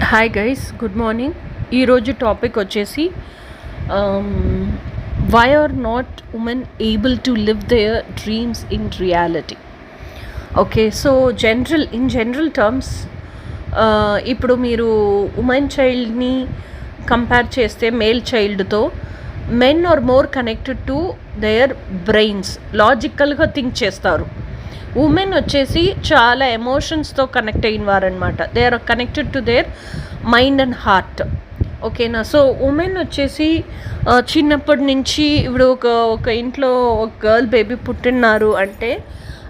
Hi guys, good morning. ఈరోజు topic వచ్చేసి why are not women able to live their dreams in reality. Okay, so in general terms ఇప్పుడు మీరు women చైల్డ్ని compare చేస్తే male చైల్డ్తో men are more connected to their brains, లాజికల్గా think చేస్తారు. Women వచ్చేసి చాలా ఎమోషన్స్తో కనెక్ట్ అయిన వారనమాట. They are connected to their mind and heart. ఓకేనా? సో ఉమెన్ వచ్చేసి చిన్నప్పటి నుంచి ఇప్పుడు ఒక ఇంట్లో ఒక గర్ల్ బేబీ పుట్టినారు అంటే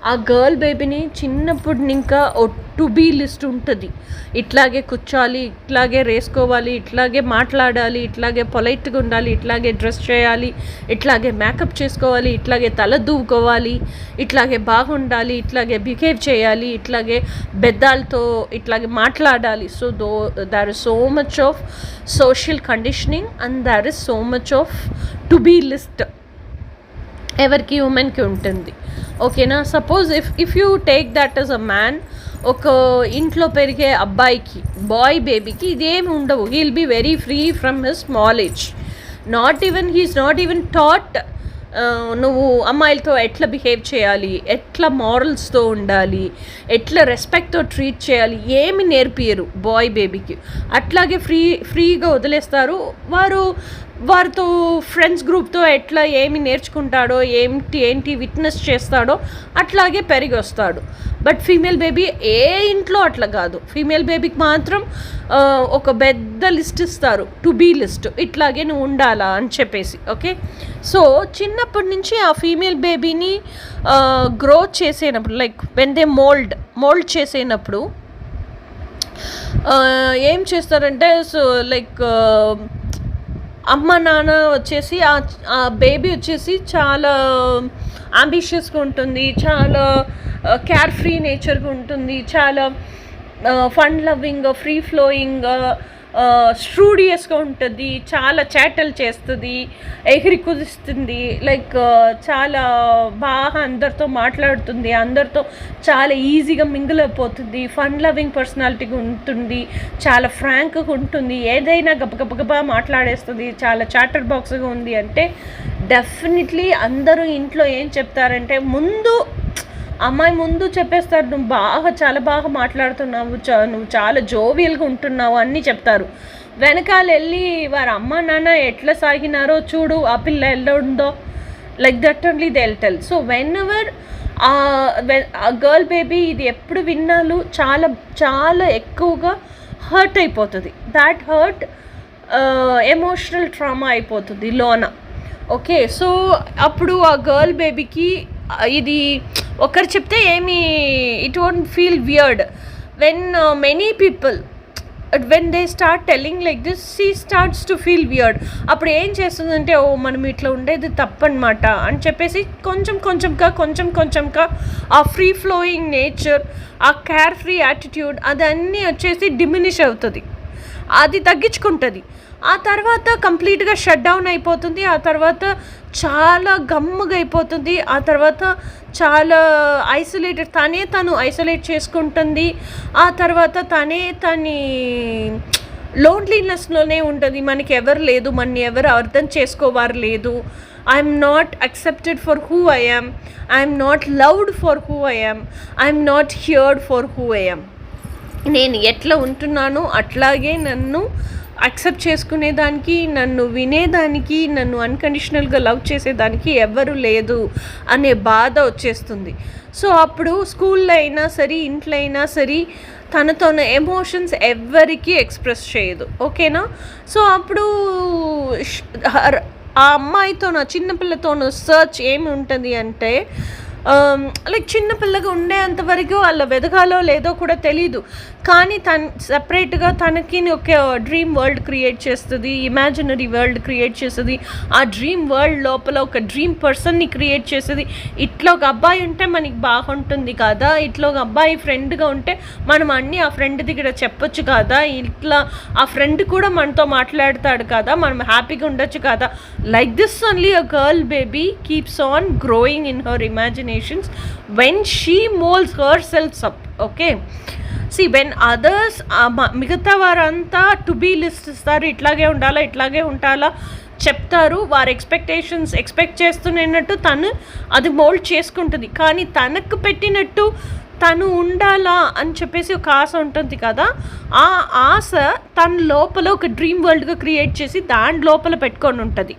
ఆ గర్ల్ బేబీని చిన్నప్పుడు ఇంకా టు బీ లిస్ట్ ఉంటుంది. ఇట్లాగే కూర్చోాలి, ఇట్లాగే వేసుకోవాలి, ఇట్లాగే మాట్లాడాలి, ఇట్లాగే పొలైట్గా ఉండాలి, ఇట్లాగే డ్రెస్ చేయాలి, ఇట్లాగే మేకప్ చేసుకోవాలి, ఇట్లాగే తల దూవుకోవాలి, ఇట్లాగే బాగుండాలి, ఇట్లాగే బిహేవ్ చేయాలి, ఇట్లాగే పెద్దలతో ఇట్లాగే మాట్లాడాలి. So there is so much of social conditioning and there is so much of to be list ఎవరికి ఉమెన్కి ఉంటుంది. ఓకేనా? Suppose if you take that as a man, ఒక ఇంట్లో పెరిగే అబ్బాయికి, బాయ్ బేబీకి ఇదేమి ఉండవు. He will be very free from his knowledge. He is not even taught నువ్వు అమ్మాయిలతో ఎట్లా బిహేవ్ చేయాలి, ఎట్లా మారల్స్తో ఉండాలి, ఎట్లా రెస్పెక్ట్తో ట్రీట్ చేయాలి, ఏమి నేర్పియరు బాయ్ బేబీకి. అట్లాగే ఫ్రీగా వదిలేస్తారు. వారితో ఫ్రెండ్స్ గ్రూప్తో ఎట్లా ఏమి నేర్చుకుంటాడో, ఏంటి విట్నెస్ చేస్తాడో అట్లాగే పెరిగి వస్తాడు. బట్ ఫీమేల్ బేబీ ఏ ఇంట్లో అట్లా కాదు. ఫీమేల్ బేబీకి మాత్రం ఒక పెద్ద లిస్ట్ ఇస్తారు, టు బీ లిస్ట్, ఇట్లాగే నువ్వు ఉండాలా అని చెప్పేసి. ఓకే, సో చిన్నప్పటి నుంచి ఆ ఫీమేల్ బేబీని గ్రోత్ చేసేటప్పుడు, లైక్ వెన్ దే మోల్డ్ చేసేటప్పుడు ఏం చేస్తారంటే, సో లైక్ అమ్మ నాన్న వచ్చేసి ఆ బేబీ వచ్చేసి చాలా అంబిషియస్గా ఉంటుంది, చాలా కేర్ ఫ్రీ నేచర్గా ఉంటుంది, చాలా ఫన్ లవింగ్, ఫ్రీ ఫ్లోయింగ్, స్ట్రూడియస్గా ఉంటుంది, చాలా చాటలు చేస్తుంది, ఎగిరి కుదిస్తుంది, లైక్ చాలా బాగా అందరితో మాట్లాడుతుంది, అందరితో చాలా ఈజీగా మింగిల్ అయిపోతుంది, ఫన్ లవింగ్ పర్సనాలిటీగా ఉంటుంది, చాలా ఫ్రాంక్గా ఉంటుంది, ఏదైనా గబగబగబా మాట్లాడేస్తుంది, చాలా చాటర్ బాక్స్గా ఉంది అంటే డెఫినెట్లీ అందరూ ఇంట్లో ఏం చెప్తారంటే, అమ్మాయి ముందు చెప్పేస్తారు, నువ్వు చాలా బాగా మాట్లాడుతున్నావు, నువ్వు చాలా జోవియల్గా ఉంటున్నావు అన్నీ చెప్తారు. వెనకాల వెళ్ళి వారి అమ్మ నాన్న ఎట్లా సాగినారో చూడు, ఆ పిల్ల ఎలా ఉందో, like that only they will tell. So when ever ఆ గర్ల్ బేబీ ఇది ఎప్పుడు విన్నాలు చాలా చాలా ఎక్కువగా హర్ట్ అయిపోతుంది. దాట్ హర్ట్ ఎమోషనల్ ట్రామా అయిపోతుంది లోన. ఓకే, సో అప్పుడు ఆ గర్ల్ బేబీకి ఇది ఒకరు చెప్తే it won't feel weird. When many people when they start telling like this, she starts to feel weird. అప్పుడు ఏం చేస్తుందంటే, మనం ఇట్లా ఉండేది తప్పనమాట అని చెప్పేసి కొంచెం కొంచెంగా ఆ ఫ్రీ ఫ్లోయింగ్ నేచర్, ఆ కేర్ ఫ్రీ యాటిట్యూడ్ అదన్నీ వచ్చేసి డిమినిష్ అవుతుంది, అది తగ్గించుకుంటుంది. ఆ తర్వాత కంప్లీట్గా షట్ డౌన్ అయిపోతుంది. ఆ తర్వాత చాలా గమ్ముగా అయిపోతుంది. ఆ తర్వాత చాలా తను ఐసోలేట్ చేసుకుంటుంది. ఆ తర్వాత తని లోన్లీనెస్లోనే ఉంటుంది. మనకి ఎవరు లేదు, మనని ఎవరు అర్థం చేసుకోవారు లేదు. I'm not accepted for who I am. I'm not loved for who I am. I'm not heard for who I am. నేను ఎట్లా ఉంటున్నానో అట్లాగే నన్ను యాక్సెప్ట్ చేసుకునేదానికి, నన్ను వినేదానికి, నన్ను అన్కండిషనల్గా లవ్ చేసేదానికి ఎవరు లేదు అనే బాధ వచ్చేస్తుంది. సో అప్పుడు స్కూల్లో అయినా సరే, ఇంట్లో అయినా సరే, తనతో ఎమోషన్స్ ఎవరికి ఎక్స్ప్రెస్ చేయదు. ఓకేనా? సో అప్పుడు ఆ అమ్మాయితోనూ చిన్నపిల్లతోనూ సర్చ్ ఏమి ఉంటుంది అంటే, లైక్ చిన్నపిల్లగా ఉండేంతవరకు వాళ్ళ వెదగాలో లేదో కూడా తెలీదు, కానీ సపరేట్గా తనకి ఒక డ్రీమ్ వరల్డ్ క్రియేట్ చేస్తుంది, ఇమాజినరీ వరల్డ్ క్రియేట్ చేస్తుంది. ఆ డ్రీమ్ వరల్డ్ లోపల ఒక డ్రీమ్ పర్సన్ని క్రియేట్ చేస్తుంది. ఇట్లా ఒక అబ్బాయి ఉంటే మనకి బాగుంటుంది కదా, ఇట్లా ఒక అబ్బాయి ఫ్రెండ్గా ఉంటే మనం అన్నీ ఆ ఫ్రెండ్ దగ్గర చెప్పొచ్చు కదా, ఇట్లా ఆ ఫ్రెండ్ కూడా మనతో మాట్లాడతాడు కదా, మనం హ్యాపీగా ఉండొచ్చు కదా. Like this only a girl baby keeps on growing in her imaginations when she molds herself up. Okay, see when others మిగతా వారంతా టు బీ లిస్ట్ ఇస్తారు, ఇట్లాగే ఉండాలా చెప్తారు, వారి ఎక్స్పెక్టేషన్స్ ఎక్స్పెక్ట్ చేస్తున్నట్టు తను అది మోల్డ్ చేసుకుంటుంది. కానీ తనకు పెట్టినట్టు తను ఉండాలా అని చెప్పేసి ఒక ఆశ ఉంటుంది కదా, ఆ ఆశ తన లోపల ఒక డ్రీమ్ వరల్డ్గా క్రియేట్ చేసి దాని లోపల పెట్టుకొని ఉంటుంది.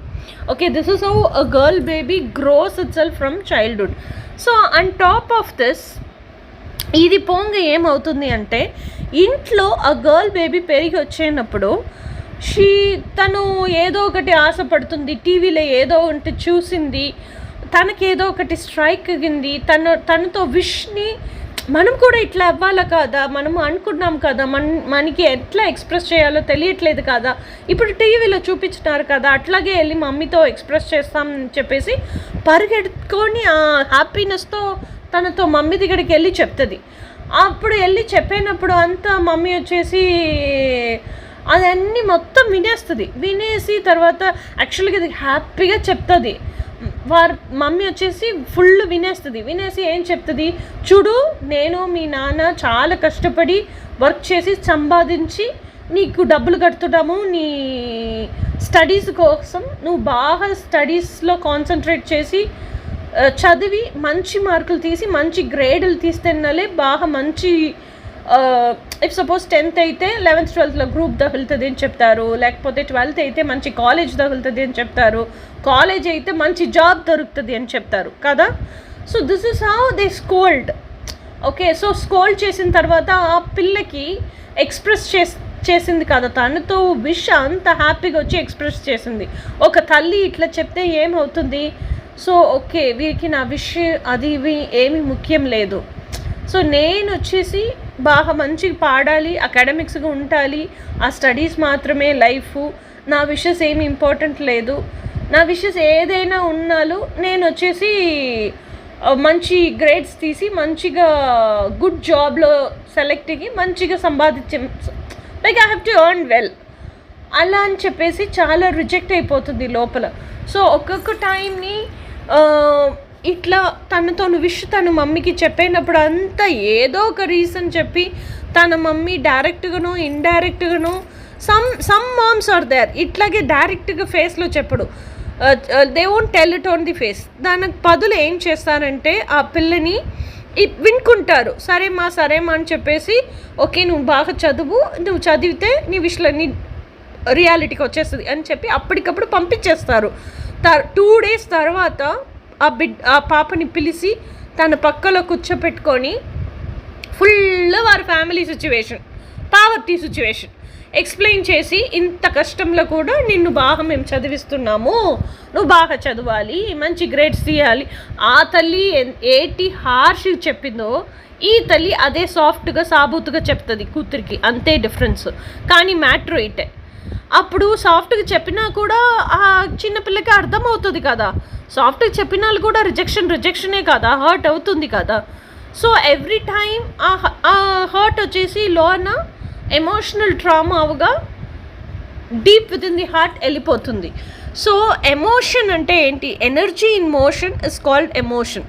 Okay, this is how a girl baby gross it self from childhood. So on top of this ఇది పోంగా ఏమవుతుంది అంటే, ఇంట్లో ఆ గర్ల్ బేబీ పెరిగి వచ్చేటప్పుడు తను ఏదో ఒకటి ఆశపడుతుంది, టీవీలో ఏదో ఒకటి చూసింది, తనకేదో ఒకటి స్ట్రైక్ అయింది, తనతో విష్ని మనం కూడా ఇట్లా అవ్వాలా కదా, మనం అనుకున్నాం కదా, మనకి ఎట్లా ఎక్స్ప్రెస్ చేయాలో తెలియట్లేదు కదా, ఇప్పుడు టీవీలో చూపించినారు కదా, అట్లాగే వెళ్ళి మమ్మీతో ఎక్స్ప్రెస్ చేస్తామని చెప్పేసి పరిగెట్టుకొని ఆ హ్యాపీనెస్తో తనతో మమ్మీ దగ్గరికి వెళ్ళి చెప్తుంది. అప్పుడు వెళ్ళి చెప్పినప్పుడు అంతా మమ్మీ వచ్చేసి అదన్నీ మొత్తం వినేసి తర్వాత యాక్చువల్గా ఇది హ్యాపీగా చెప్తుంది. మమ్మీ వచ్చేసి ఫుల్ వినేసి ఏం చెప్తుంది, చూడు నేను మీ నాన్న చాలా కష్టపడి వర్క్ చేసి సంపాదించి నీకు డబ్బులు కడుతున్నాము, నీ స్టడీస్ కోసం నువ్వు బాగా స్టడీస్లో కాన్సన్ట్రేట్ చేసి చదివి మంచి మార్కులు తీసి మంచి గ్రేడ్లు తీస్తేనాలే బాగా మంచి ఇఫ్ సపోజ్ 10th అయితే 11th 12thలో గ్రూప్ తగులుతుంది అని చెప్తారు, లేకపోతే 12th అయితే మంచి కాలేజ్ తగులుతుంది అని చెప్తారు, కాలేజ్ అయితే మంచి జాబ్ దొరుకుతుంది అని చెప్తారు కదా. So this is how they scold. Okay, so scold చేసిన తర్వాత ఆ పిల్లకి ఎక్స్ప్రెస్ చేసింది కదా, తనతో విష్ అంత హ్యాపీగా వచ్చి ఎక్స్ప్రెస్ చేసింది. ఒక తల్లి ఇట్లా చెప్తే ఏమవుతుంది, సో ఓకే వీరికి నా విష్ అది ఏమీ ముఖ్యం లేదు, సో నేను వచ్చేసి బాగా మంచిగా పాడాలి, అకాడమిక్స్గా ఉండాలి, ఆ స్టడీస్ మాత్రమే లైఫ్, నా విషెస్ ఏమి ఇంపార్టెంట్ లేదు, నా విషెస్ ఏదైనా ఉన్నాలో నేను వచ్చేసి మంచి గ్రేడ్స్ తీసి మంచిగా గుడ్ జాబ్లో సెలెక్ట్ అయ్యి మంచిగా సంపాదించే, like I have to earn well అలా అని చెప్పేసి చాలా రిజెక్ట్ అయిపోతుంది లోపల. సో ఒక్కొక్క టైంని ఇట్లా తనతో విష్ తన మమ్మీకి చెప్పినప్పుడు అంతా ఏదో ఒక రీజన్ చెప్పి తన మమ్మీ డైరెక్ట్గానో ఇండైరెక్ట్గానో సమ్ మామ్స్ ఆర్ దేర్ ఇట్లాగే డైరెక్ట్గా ఫేస్లో చెప్పడు, they won't tell it on the face. దానికి బదులు ఏం చేస్తారంటే ఆ పిల్లని వినుకుంటారు, సరేమా అని చెప్పేసి ఓకే నువ్వు బాగా చదువు, నువ్వు చదివితే నీ విషయాలన్నీ రియాలిటీకి వచ్చేస్తుంది అని చెప్పి అప్పటికప్పుడు పంపించేస్తారు. 2 days తర్వాత ఆ పాపని పిలిచి తన పక్కలో కూర్చోపెట్టుకొని ఫుల్ వారి family situation, poverty situation explain చేసి, ఇంత కష్టంలో కూడా నిన్ను బాగా మేము చదివిస్తున్నాము, నువ్వు బాగా చదవాలి, మంచి గ్రేడ్స్ తీయాలి. ఆ తల్లి ఏటి హార్ష్ చెప్పిందో ఈ తల్లి అదే సాఫ్ట్గా సాబూతుగా చెప్తుంది కూతురికి, అంతే డిఫరెన్స్. కానీ మ్యాటర్ ఇటే, అప్పుడు సాఫ్ట్గా చెప్పినా కూడా ఆ చిన్నపిల్లకి అర్థమవుతుంది కదా, సాఫ్ట్గా చెప్పిన వాళ్ళు కూడా రిజెక్షనే కదా, హర్ట్ అవుతుంది కదా. సో ఎవ్రీ టైం ఆ హర్ట్ వచ్చేసి లోన ఎమోషనల్ ట్రామా అవగా deep within the heart వెళ్ళిపోతుంది. సో ఎమోషన్ అంటే ఏంటి, energy in motion is called emotion.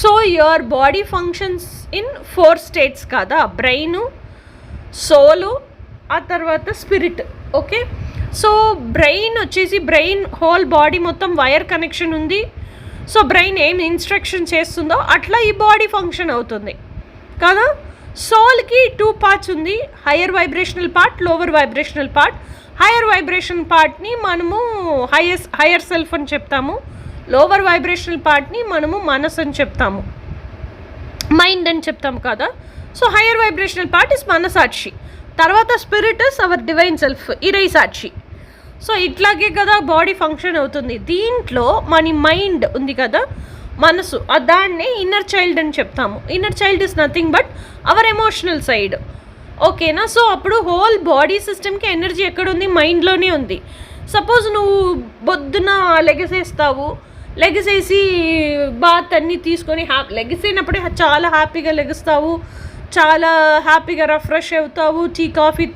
So your body functions in 4 states కదా, బ్రెయిన్, సోలు, ఆ తర్వాత స్పిరిట్. ఓకే, సో బ్రెయిన్ వచ్చేసి హోల్ బాడీ మొత్తం వైర్ కనెక్షన్ ఉంది. సో బ్రెయిన్ ఏం ఇన్స్ట్రక్షన్ చేస్తుందో అట్లా ఈ బాడీ ఫంక్షన్ అవుతుంది కదా. సోల్కి 2 parts ఉంది, higher vibrational part, lower vibrational part. Higher vibrational పార్ట్ని మనము హయ్యర్ సెల్ఫ్ అని చెప్తాము, లోవర్ వైబ్రేషనల్ పార్ట్ని మనము మనసు అని చెప్తాము, మైండ్ అని చెప్తాము కదా. So higher vibrational part is మనసాక్షి, తర్వాత spirit is our divine self, ఇరైసాక్షి. సో ఇట్లాగే కదా బాడీ ఫంక్షన్ అవుతుంది. దీంట్లో మన మైండ్ ఉంది కదా, మనసు, దాన్నే ఇన్నర్ చైల్డ్ అని చెప్తాము. Inner child is nothing but our emotional side. ఓకేనా. సో అప్పుడు హోల్ బాడీ సిస్టమ్కి ఎనర్జీ ఎక్కడుంది, మైండ్లోనే ఉంది. సపోజ్ నువ్వు పొద్దున లెగసేసి బాత్ అన్నీ తీసుకొని లెగసేనప్పుడే చాలా హ్యాపీగా లెగుస్తావు, చాలా హ్యాపీగా రిఫ్రెష్ అవుతావు, tea coffee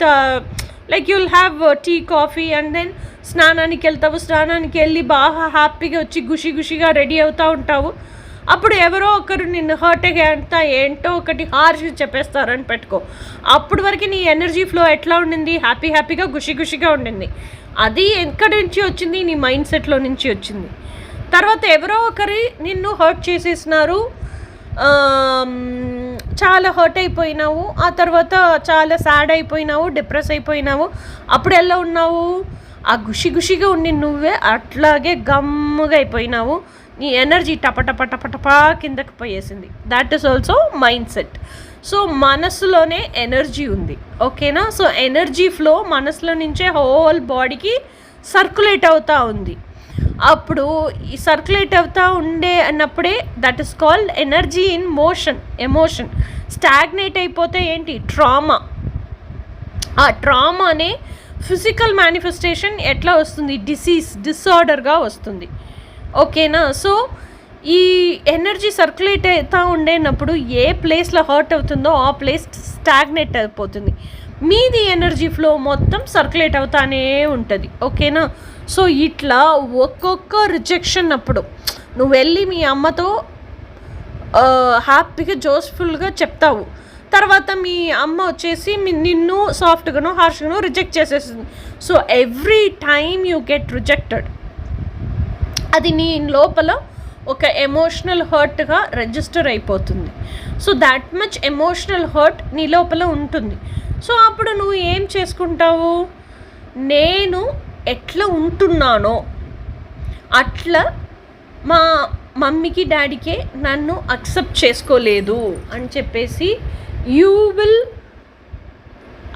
like you'll have tea coffee and then స్నానానికి వెళ్తావు, స్నానానికి వెళ్ళి బాగా హ్యాపీగా వచ్చి గుషిగా రెడీ అవుతూ ఉంటావు. అప్పుడు ఎవరో ఒకరు నిన్ను హర్ట్ అయ్యేంత ఏంటో ఒకటి హార్ష్ చెప్పేస్తారని పెట్టుకో. అప్పటి వరకు నీ ఎనర్జీ ఫ్లో ఎట్లా ఉండింది? హ్యాపీగా ఖుషిగా ఉండింది. అది ఎక్కడి నుంచి వచ్చింది? నీ మైండ్ సెట్లో నుంచి వచ్చింది. తర్వాత ఎవరో ఒకరి నిన్ను హర్ట్ చేసేసినారు, చాలా హర్ట్ అయిపోయినావు, ఆ తర్వాత చాలా సాడ్ అయిపోయినావు, డిప్రెస్ అయిపోయినావు. అప్పుడు ఎలా ఉన్నావు? ఆ ఖుషిగా ఉండి నువ్వే అట్లాగే గమ్ముగా అయిపోయినావు. నీ ఎనర్జీ టపటపా కిందకి పోయేసింది. That is also mindset. So మనసులోనే ఎనర్జీ ఉంది, ఓకేనా? సో ఎనర్జీ ఫ్లో మనసులో నుంచే హోల్ బాడీకి సర్క్యులేట్ అవుతూ ఉంది. అప్పుడు ఈ సర్క్యులేట్ అవుతూ ఉండే అన్నప్పుడే that is called energy in motion. Emotion stagnate అయిపోతే ఏంటి? ట్రామా. ఆ ట్రామానే ఫిజికల్ మేనిఫెస్టేషన్ ఎట్లా వస్తుంది? డిసార్డర్గా వస్తుంది, ఓకేనా? సో ఈ ఎనర్జీ సర్క్యులేట్ అవుతూ ఉండేటప్పుడు ఏ ప్లేస్లో హర్ట్ అవుతుందో ఆ ప్లేస్ స్టాగ్నేట్ అయిపోతుంది. మీది ఎనర్జీ ఫ్లో మొత్తం సర్క్యులేట్ అవుతానే ఉంటుంది, ఓకేనా? సో ఇట్లా ఒక్కొక్క రిజెక్షన్ అప్పుడు నువ్వు వెళ్ళి మీ అమ్మతో హ్యాపీగా జోస్ఫుల్గా చెప్తావు. తర్వాత మీ అమ్మ వచ్చేసి నిన్ను సాఫ్ట్గానో హార్ష్గానో రిజెక్ట్ చేసేస్తుంది. So every time you get rejected, అది నీ లోపల ఒక ఎమోషనల్ హర్ట్గా రిజిస్టర్ అయిపోతుంది. So that much emotional hurt నీ లోపల ఉంటుంది. సో అప్పుడు నువ్వు ఏం చేసుకుంటావు? నేను ఎట్లా ఉంటున్నానో అట్లా మా మమ్మీకి డాడీకే నన్ను అక్సెప్ట్ చేసుకోలేదు అని చెప్పేసి you will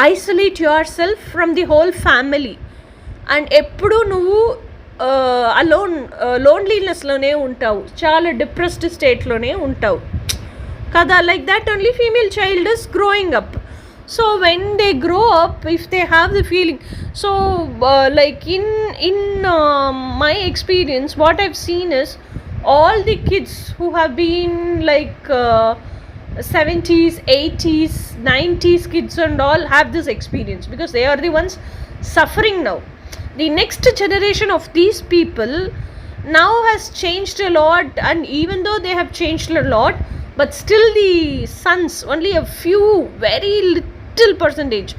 isolate your self from the whole family. And ఎప్పుడు నువ్వు లోన్లీనెస్లోనే ఉంటావు, చాలా డిప్రెస్డ్ స్టేట్లోనే ఉంటావు కదా. Like that only female child is growing up. So when they grow up, if they have the feeling, so like in my experience, what I've seen is all the kids who have been like 70s, 80s, 90s kids and all have this experience because they are the ones suffering now. The next generation of these people now has changed a lot, and even though they have changed a lot, but still the sons, only a few, very little percentage,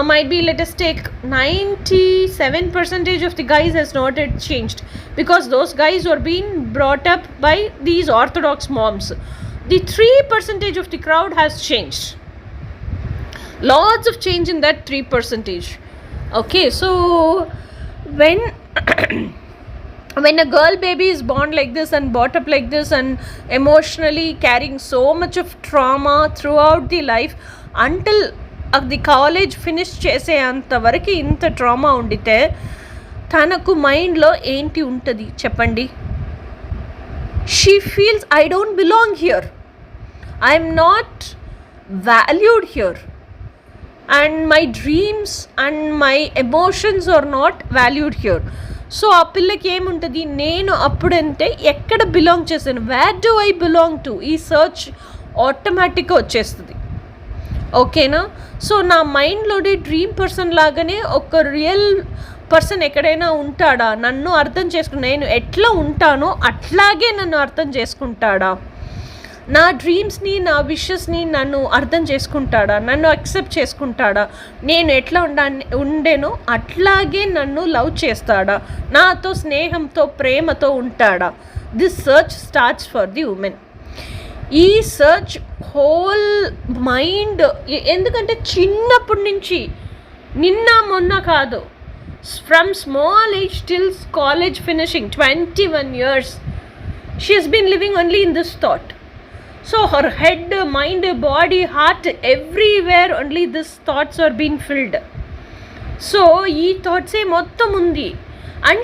might be, let us take 97% of the guys has not yet changed because those guys were being brought up by these orthodox moms. The 3% of the crowd has changed, lots of change in that 3%. Okay, so when a girl baby is born like this and brought up like this and emotionally carrying so much of trauma throughout the life until అది college finish చేసే అంతవరకు ఇంత trauma ఉండితే తనకు మైండ్లో ఏంటి ఉంటుంది చెప్పండి? She feels I don't belong here, I'm not valued here, and my dreams and my emotions are not valued here. So ఆ పిల్లకి ఏముంటుంది? నేను అప్పుడంటే ఎక్కడ బిలాంగ్ చేశాను, where do I belong to? ఈ సర్చ్ ఆటోమేటిక్గా వచ్చేస్తుంది, ఓకేనా? సో నా మైండ్లోని డ్రీమ్ పర్సన్ లాగానే ఒక రియల్ పర్సన్ ఎక్కడైనా ఉంటాడా? నన్ను అర్థం చేసుకుని నేను ఎట్లా ఉంటానో అట్లాగే నన్ను అర్థం చేసుకుంటాడా? నా డ్రీమ్స్ని, నా విషెస్ని నన్ను అర్థం చేసుకుంటాడా? నన్ను అక్సెప్ట్ చేసుకుంటాడా? నేను ఎట్లా ఉండేనో అట్లాగే నన్ను లవ్ చేస్తాడా? నాతో స్నేహంతో ప్రేమతో ఉంటాడా? This search starts for the women. ఈ సర్చ్ హోల్ మైండ్, ఎందుకంటే చిన్నప్పటి నుంచి, నిన్న మొన్న కాదు, from small age till college finishing 21 years she has been living only in this thought. So her head, mind, body, heart, everywhere only these thoughts are being filled. So ee thoughts e mottam undi, and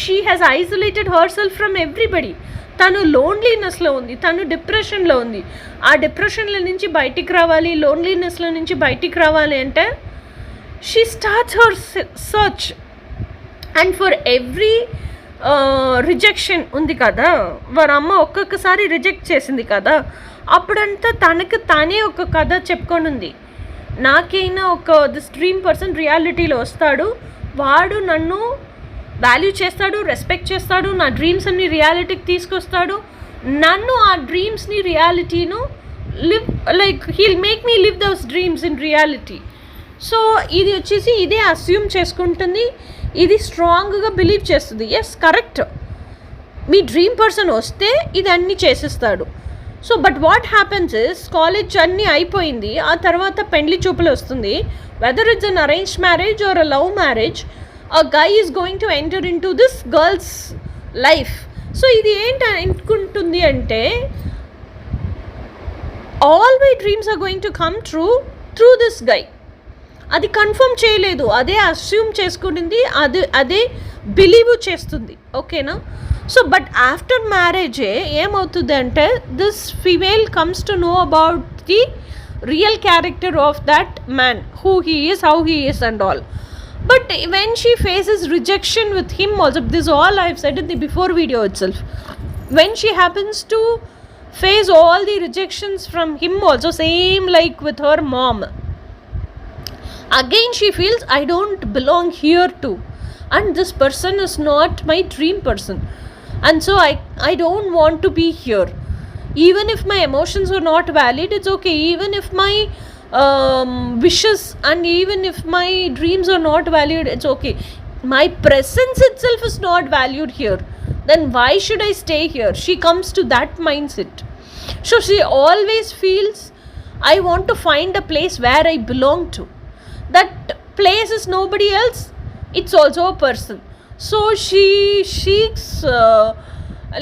she has isolated herself from everybody. తను లోన్లీనెస్లో ఉంది, తను డిప్రెషన్లో ఉంది. ఆ డిప్రెషన్లో నుంచి బయటికి రావాలి, లోన్లీనెస్లో నుంచి బయటికి రావాలి అంటే she starts her search. And for every rejection ఉంది కదా, వారి అమ్మ ఒక్కొక్కసారి రిజెక్ట్ చేసింది కదా, అప్పుడంతా తనకు తానే ఒక కథ చెప్పుకొని ఉంది. నాకైనా ఒక దిస్ డ్రీమ్ పర్సన్ రియాలిటీలో వస్తాడు, వాడు నన్ను వాల్యూ చేస్తాడు, రెస్పెక్ట్ చేస్తాడు, నా డ్రీమ్స్ అన్ని రియాలిటీకి తీసుకొస్తాడు, నన్ను ఆ డ్రీమ్స్ని రియాలిటీను live like heal make me live those dreams in reality. So ఇది వచ్చేసి ఇదే అస్యూమ్ చేసుకుంటుంది, ఇది స్ట్రాంగ్గా బిలీవ్ చేస్తుంది. ఎస్ కరెక్ట్, మీ డ్రీమ్ పర్సన్ వస్తే ఇది అన్నీ చేసేస్తాడు. So but what happens is college అన్నీ అయిపోయింది, ఆ తర్వాత పెండ్లి చూపులు వస్తుంది. Whether it's an arrange marriage or a love marriage, a guy is going to enter into this girl's life. So ఇది ఏంటి అనుకుంటుంది అంటే, all my dreams are going to come true through this guy. అది confirm చేయలేదు, అదే assume చేసుకుంటుంది, అదే believe చేస్తుంది. ఓకేనా? సో బట్ ఆఫ్టర్ మ్యారేజే ఏమవుతుంది అంటే, this female comes to know about the real character of that man, who he is, how he is and all. But when she faces rejection with him also, this all I have said in the before video itself, when she happens to face all the rejections from him also, same like with her mom, again she feels I don't belong here too, and this person is not my dream person, and so I don't want to be here. Even if my emotions are not valid, it's okay. Even if my wishes and even if my dreams are not valued, it's okay. My presence itself is not valued here, then why should I stay here? She comes to that mindset. So she always feels I want to find a place where I belong to. That place is nobody else, it's also a person. So she seeks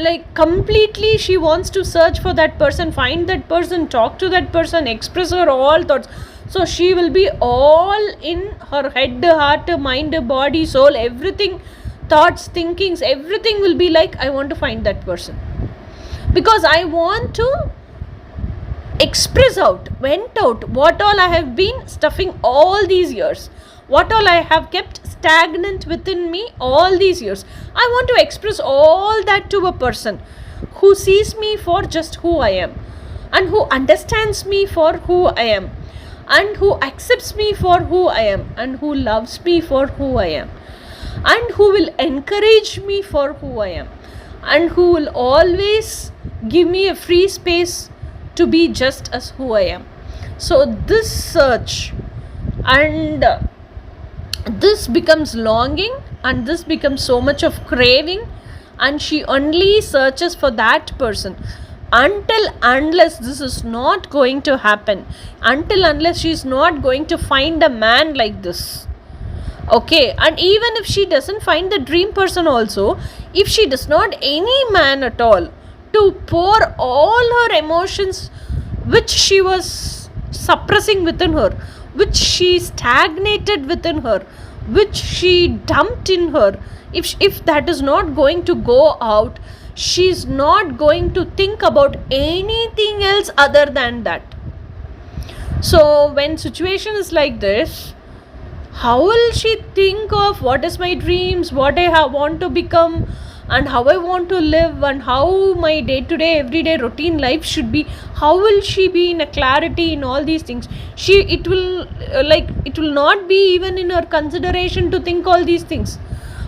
like completely she wants to search for that person, find that person, talk to that person, express her all thoughts. So she will be all in her head, heart, mind, body, soul, everything, thoughts, thinkings, everything will be like I want to find that person, because I want to express out, vent out what all I have been stuffing all these years, what all I have kept stagnant within me all these years. I want to express all that to a person who sees me for just who I am, and who understands me for who I am, and who accepts me for who I am, and who loves me for who I am, and who will encourage me for who I am, and who will always give me a free space to be just as who I am. So this search and this becomes longing, and this becomes so much of craving, and she only searches for that person until unless this is not going to happen, until unless she is not going to find a man like this. Okay, and even if she doesn't find the dream person also, if she does not any man at all to pour all her emotions which she was suppressing within her, which she stagnated within her, which she dumped in her, if that is not going to go out, she's not going to think about anything else other than that. So when situation is like this, how will she think of what is my dreams, what I want to become, and how I want to live, and how my day-to-day everyday routine life should be? How will she be in a clarity in all these things? It will not be even in her consideration to think all these things.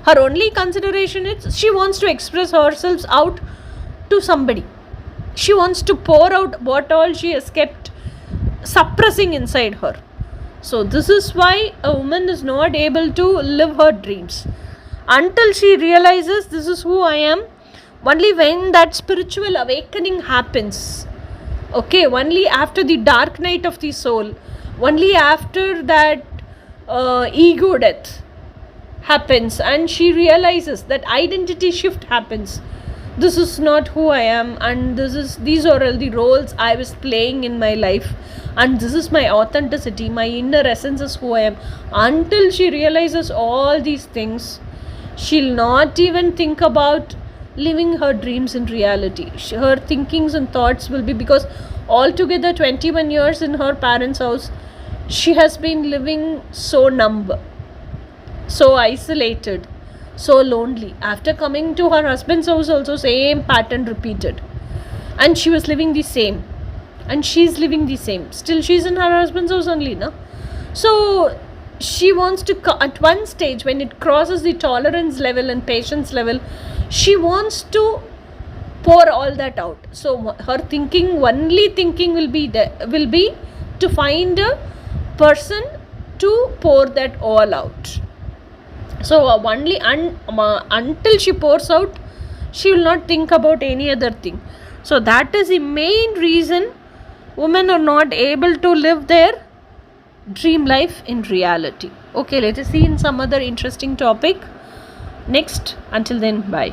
Her only consideration is she wants to express herself out to somebody. She wants to pour out what all she has kept suppressing inside her. So this is why a woman is not able to live her dreams until she realizes this is who I am. Only when that spiritual awakening happens, okay, only after the dark night of the soul, only after that ego death happens, and she realizes that identity shift happens. This is not who I am, and these are all the roles I was playing in my life, and this is my authenticity, my inner essence is who I am. Until she realizes all these things, she'll not even think about living her dreams in reality. Her thinkings and thoughts will be, because altogether 21 years in her parents' house, she has been living so numb, so isolated, so lonely. After coming to her husband's house also, same pattern repeated, and she was living the same, and she's living the same. Still she's in her husband's house only, na? So she wants to, at one stage when it crosses the tolerance level and patience level, she wants to pour all that out. So her only thinking will be to find a person to pour that all out. So only until she pours out, she will not think about any other thing. So that is the main reason women are not able to live their dream life in reality. Okay, let us see in some other interesting topic next. Until then, bye.